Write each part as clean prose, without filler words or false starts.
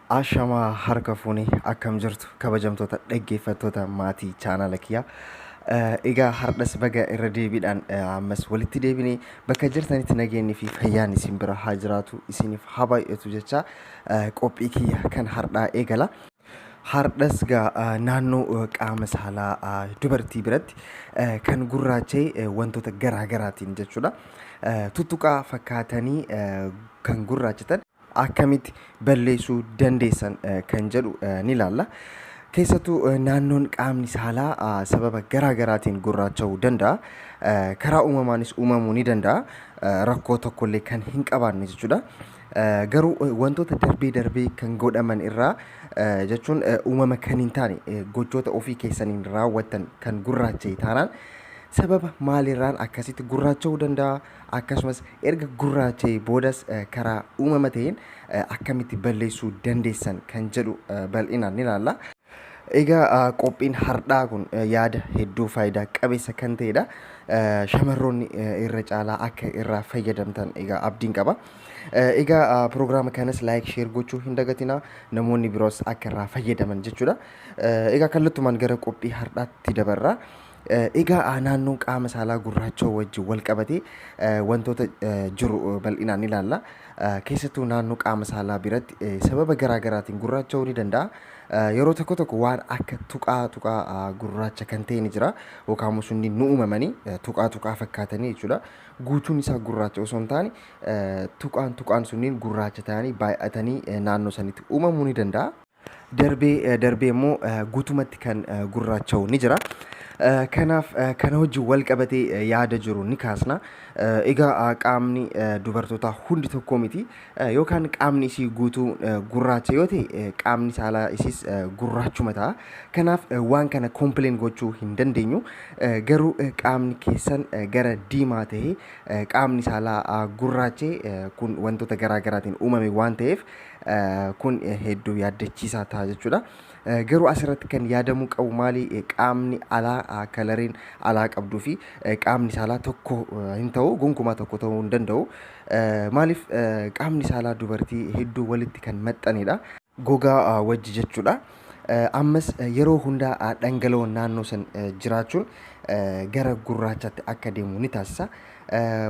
Ashamaa harka fuunee akkam jirtu kabajamtoota dhaggeeffattoota maatii chaanala kiyyaa. Egaa hardhas baga irra deebiidhaan ammas walitti deebinee bakka jirtanitti nageenyi fi fayyaan isin bira haa jiraatu isiniif haa baay'atu jecha qophii kiyya kan hardhaa eegala. Hardhas naannoo qaama saalaa dubartii biratti kan gurraacha'e wantoota garaa garaatiin jechuudha. Tuttuqaa fakkaatanii kan gurraachatan akkamitti balleessuu dandeessan kan jedhu ni ilaalla. Keessattuu naannoon qaamni saalaa sababa garaa garaatiin gurraacha'uu danda'a. Karaa uumamaanis uumamuu ni danda'a. Rakkoo tokkollee kan hin qabaanne jechuudha. Garuu wantoota darbee kan godhaman irraa jechuun uumama kan hin taane gochoota ofii keessaniin raawwattan kan gurraacha'e taanaan sababa maalirraan akkasitti gurraacha'uu danda'a. Akkasumas erga gurraacha'e boodas karaa uumama ta'een akkamitti balleessuu dandeessan kan jedhu bal'inaan ni ilaalla. Egaa qophiin hardhaa kun yaada hedduu faayidaa qabeessa kan ta'edha. Shamarroonni irra caalaa akka irraa fayyadamtan egaa abdiin qaba. Egaa proogiraama kanas laayik sheer gochuu hin dagatinaa, namoonni biroos akka irraa fayyadaman jechuudha. Egaa kallattumaan gara qophii hardhaatti dabarra. Egaa naannoon qaama saalaa gurraacha'uu wajjin wal qabatee wantoota jiru bal'inaan ni ilaalla. Keessattuu naannoo qaama saalaa biratti sababa garaa garaatiin gurraacha'uu ni danda'a. Yeroo tokko waan akka tuqaa gurraacha kan ta'e ni jira. Yookaan sunni nu uumamanii tuqaa fakkaatanii jechuudha. Guutuun isaa gurraacha osoo hin taane tuqaan sunniin gurraacha ta'anii baay'atanii naannoo sanitti uumamuu ni danda'a. Darbee immoo guutumatti kan gurraacha'u ni jira. Kanaaf kana wajjin wal qabatee yaada jiru ni kaasna. Egaa qaamni dubartootaa hundi tokko miti yookaan qaamni isii guutuu gurraacha yoo ta'e qaamni saalaa isiis gurraachuma ta'a. Kanaaf waan kana kompileen gochuu hin dandeenyu. Garuu qaamni keessan gara diimaa ta'ee qaamni saalaa gurraacha'e kun wantoota garaa garaatiin uumame waan ta'eef kun hedduu yaaddachiisaa ta'a jechuudha. Garuu asirratti kan yaadamuu qabu maali? Qaamni alaa kalariin alaa qabduu fi qaamni saalaa tokko hin ta'u, gonkumaa tokko ta'uu hin danda'u. Maaliif qaamni saalaa dubartii hedduu walitti kan maxxanedha. Gogaa wajji jechuudha. Ammas yeroo hundaa dhangala'oon naannoo san jiraachuun gara gurraachaatti akka deemu ni taasisa.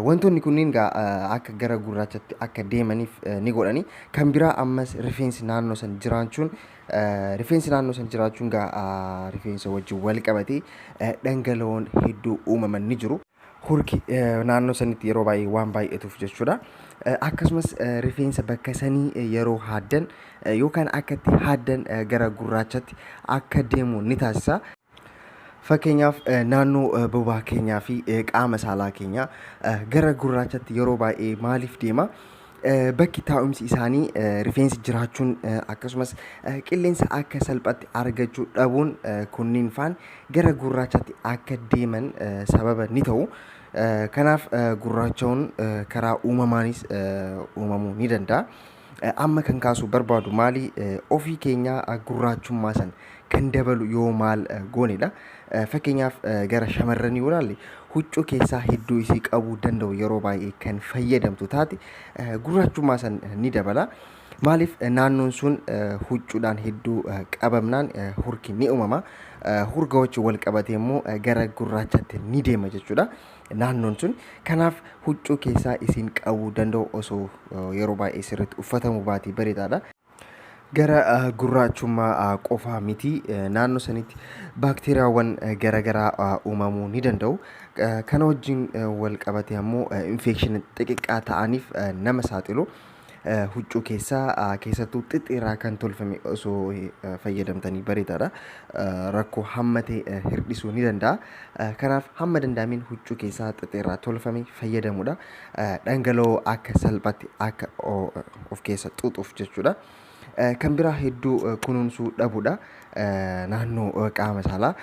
Wantoonni kunniin akka gara gurraachaatti akka deemaniif ni godhani. Kan biraa ammas rifeensi naannoo san jiraachuun rifeensa wajjin wal qabatee dhangala'oon hedduu uumaman ni jiru. Hurki naannoo sanitti yeroo baay'ee waan baay'atuuf jechuudha. Akkasumas rifeensa bakka sanii yeroo haaddan yookaan akkatti haaddan gara gurraachatti akka deemu ni taasisa. Fakkeenyaaf naannoo bobaa keenyaa fi qaama saalaa keenyaa gara gurraachatti yeroo baay'ee maaliif deema? Bakki taa'umsi isaanii rifeensi jiraachuun akkasumas qilleensa akka salphatti argachuu dhabuun kunniin faan gara gurraachatti akka deeman sababa ni ta'u. Kanaaf gurraacha'uun karaa uumamaanis uumamuu ni danda'a. Amma kan kaasuu barbaadu maali? Ofii keenyaa gurraachummaa san kan dabalu yoo maal goonedha. Fakkeenyaaf gara shamarranii yoo ilaalle huccuu keessaa hedduu isii qabuu danda'u yeroo baay'ee kan fayyadamtu taate gurraachummaa san ni dabala. Maaliif naannoon sun huccuudhaan hedduu qabamnaan hurki ni uumama. Hurga wajjin wal qabatee immoo gara gurraachatti ni deema jechuudha naannoon sun. Kanaaf huccuu keessaa isiin qabuu danda'u osoo yeroo baay'ee sirriitti uffatamuu baate bareedaadha. Gara gurraachummaa qofaa miti naannoo sanitti baakteeriyaawwan garaagaraa uumamuu ni danda'u. Kana wajjin wal qabatee ammoo infekshinii xixiqqaa ta'aniif nama saaxilu. Huccuu keessattuu xixxiirraa kan tolfame osoo fayyadamtanii bareedaadha. Rakkoo hamma ta'e hir'isuu ni danda'a. Kanaaf hamma danda'ameen huccuu keessaa xixxiirraa tolfame fayyadamuudha. Dhangala'oo akka salphatti akka of keessa xuuxuuf jechuudha. Kan biraa hedduu kunuunsuu dhabuudha. Naannoo qaama saalaa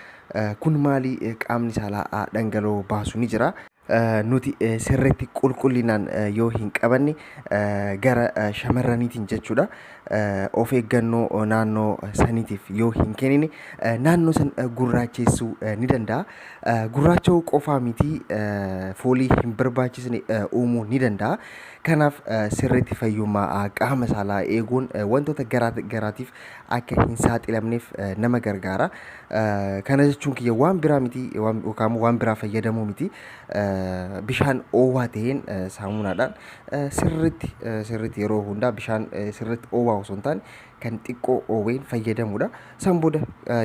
kun maali? Qaamni saalaa dhangala'oo baasu ni jira. nuti sirriitti qulqullinaan yoo hin qabanne gara shamarraniitiin jechuudha. Of eeggannoo naannoo saniitiif yoo hin kennine naannoo san gurraachessuu ni danda'a. Gurraacha'uu qofaa miti foolii hin barbaachisne uumuu ni danda'a. Kanaaf sirriitti fayyummaa qaama saalaa eeguun wantoota garaatiif akka hin saaxilamneef nama gargaara. Kana jechuun kiyya waan biraa miti yookaan waan biraa fayyadamuu miti. Bishaan oowwaa ta'een saamunaadhaan sirriitti yeroo hundaa bishaan sirriitti oowwaa osoo hin taane kan xiqqoo oowween fayyadamuudha. San booda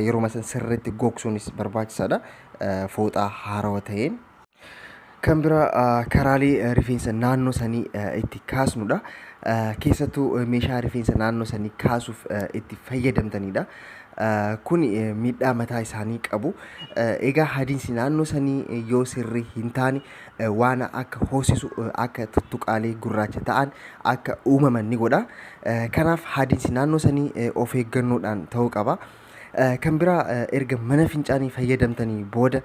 yeroo san sirriitti gogsuunis barbaachisaadha. Fooxaa haarawaa ta'een. Kan biraa karaalee rifeensa naannoo sanii itti kaasnudha. Keessattuu meeshaa rifeensa naannoo sanii kaasuuf itti fayyadamtanidha. Kun miidhaa mataa isaanii qabu. Egaa hadiinsi naannoo sanii yoo sirrii hin taane waan akka hoosisu akka tuttuqaalee gurraacha ta'an akka uumaman ni godha. Kanaaf hadiinsi naannoo sanii of eeggannoodhaan ta'uu qaba. Kan biraa erga mana fincaanii fayyadamtanii booda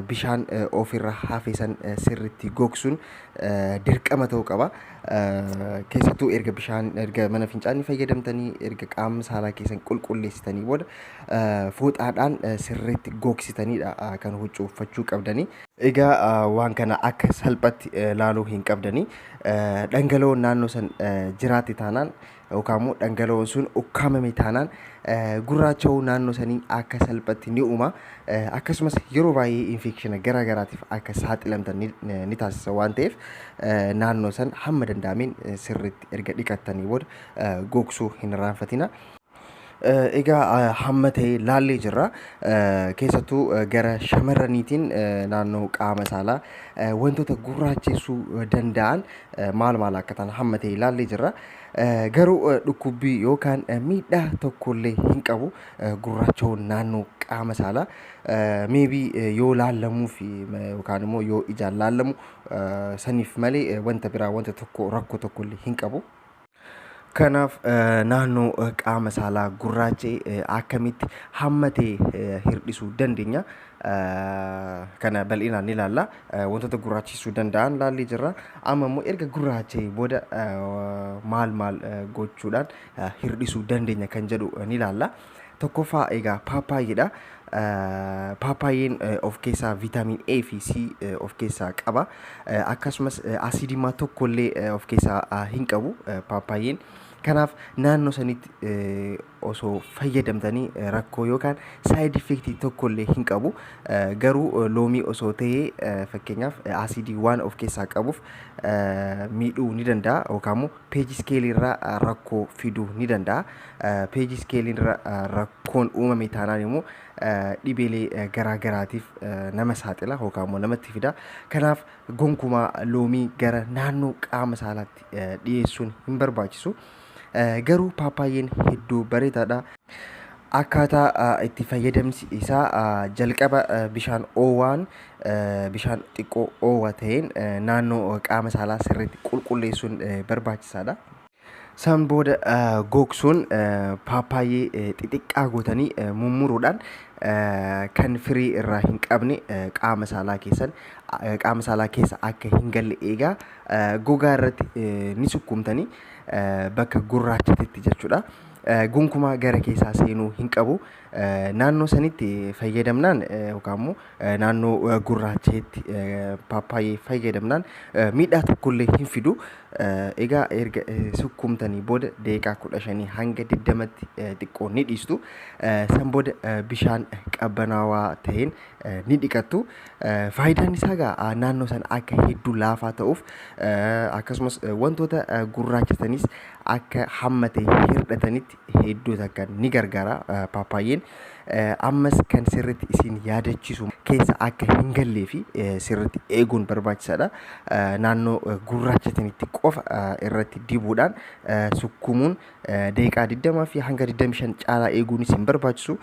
bishaan ofirra hafe san sirriitti gogsuun dirqama ta'uu qaba. Keessattuu erga mana fincaanii fayyadamtanii erga qaama saalaa keessan qulqulleessitanii booda fooxaadhaan sirriitti gogsitaniidha kan huccuu uffachuu qabdanii. Egaa waan kana akka salphatti laaluu hin qabdanii. Dhangala'oon naannoo san jiraate taanaan yookaan immoo dhangala'oon sun ukkaamame taanaan gurraacha'uu naannoo sanii akka salphatti ni uuma. Akkasumas yeroo baay'ee infekshina garaagaraatiif akka saaxilamtan ni taasisa waan ta'eef naannoo san hamma danda'ameen sirriitti erga dhiqattanii booda gogsuu hin irraanfatina. Egaa hamma ta'e laallee jirra. Keessattuu gara shamarraniitiin naannoo qaama saalaa wantoota gurraachessuu danda'an maal akka ta'an hamma ta'e laallee jirra. Garuu dhukkubbii yookaan miidhaa tokkollee hin qabu gurraacha'uun naannoo qaama saalaa. Maybe yoo laallamuuf yookaan immoo yoo ijaan laallamu saniif malee wanta biraa wanta tokko rakkoo tokkollee hin qabu. Kanaaf naannoo qaama saalaa gurraacha'e akkamitti hamma ta'e hir'isuu dandeenya. Kana bal'inaan ni ilaalla. Wantoota gurraachisuu danda'an laallee jirra. Amma immoo erga gurraacha'e booda maal gochuudhaan hir'isuu dandeenya kan jedhu ni ilaalla. Tokkoffaa egaa paappaayyeedha. Paappaayeen of keessaa viitaamin A fi C of keessaa qaba. Akkasumas asiidimaa tokkollee of keessaa hin qabu paappaayeen. Kanaaf naannoo sanitti osoo fayyadamtanii rakkoo yookaan saayid effektii tokkollee hin qabu. Garuu loomii osoo ta'ee fakkeenyaaf asiidii waan of keessaa qabuuf miidhuu ni danda'a yookaan immoo peeji iskeeliirraa rakkoo fiduu ni danda'a. Peeji iskeeliirra rakkoon uumame taanaan immoo dhibeelee garaagaraatiif nama saaxila yookaan immoo namatti fida. Kanaaf gonkumaa loomii gara naannoo qaama saalaatti dhiyeessuun hin barbaachisu. Garuu paappaayeen hedduu bareedaadha. Akkaataa itti fayyadamsi isaa jalqaba bishaan oowwaan bishaan xiqqoo oowwaa ta'een naannoo qaama saalaa sirriitti qulqulleessuun barbaachisaadha. San booda gogsuun paappaayee xixiqqaa gootanii mummuruudhaan kan firii irraa hin qabne qaama saalaa keessa akka hin galle eegaa gogaa irratti ni sukkumtanii bakka gurraachatetti jechuudha. Gonkumaa gara keessaa seenuu hin qabu. Naannoo sanitti fayyadamnaan yookaan immoo naannoo gurraacheetti paappaayee fayyadamnaan miidhaa tokkollee hin fidu. Egaa erga sukkumtanii booda daqiiqaa 15 hanga 20tti xiqqoo ni dhiistu. San booda bishaan qabbanaawaa ta'een ni dhiqattu. Faayidaan isaa egaa naannoo sana akka hedduu laafaa ta'uuf akkasumas wantoota gurraachatanis akka hamma ta'e hir'atanitti hedduu takka ni gargaara paappaayeen. Ammas kan sirriitti isin yaadachiisu keessa akka hin gallee fi sirriitti eeguun barbaachisaadha. Naannoo gurraachatanitti qofa irratti dibuudhaan sukkumuun daqiiqaa 20 fi hanga 25 caalaa eeguunis hin barbaachisu.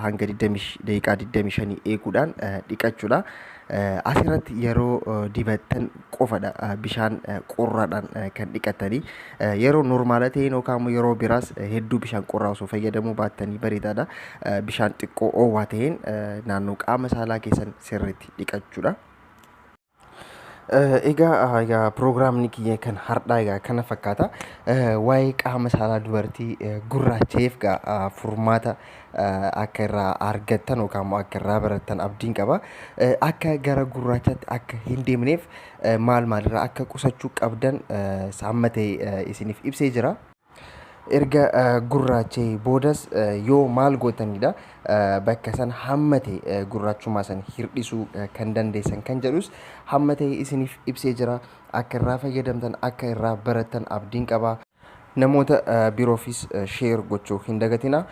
Hanga daqiiqaa 25 eeguudhaan dhiqachuudha. Asirratti yeroo dibattan qofadha bishaan qorraadhaan kan dhiqatanii. Yeroo normaala ta'een yookaan yeroo biraas hedduu bishaan qorraa osoo fayyadamuu baattanii bareedaadha. Bishaan xiqqoo oowwaa ta'een naannoo qaama saalaa keessan sirriitti dhiqachuudha. Egaa pirogiraamni kiyya kan har'aa egaa kana fakkaata. Waa'ee qaama saalaa dubartii gurraacheef furmaata akka irraa argattan yookaan immoo akka irraa barattan abdiin qaba. Akka gara gurraachaatti akka hin deemneef maalirraa akka qusachuu qabdan saamma ta'e isiniif ibsee jira. Erga gurraachee boodas yoo maal gootanidha bakka san hammate gurraachummaa san hirdhisuu kan dandeessan kan jedhus hammate isiniif ibsee jira. Akka irraa fayyadamtan akka irraa barattan abdiin qaba. Namoota biroofis sheer gochuu hin dagatina.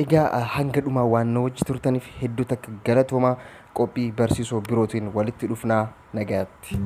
Egaa hanga dhumaa waan na wajji turtaniif hedduu takka galatooma. Qophii barsiisoo birootiin walitti dhufnaa nagaatti.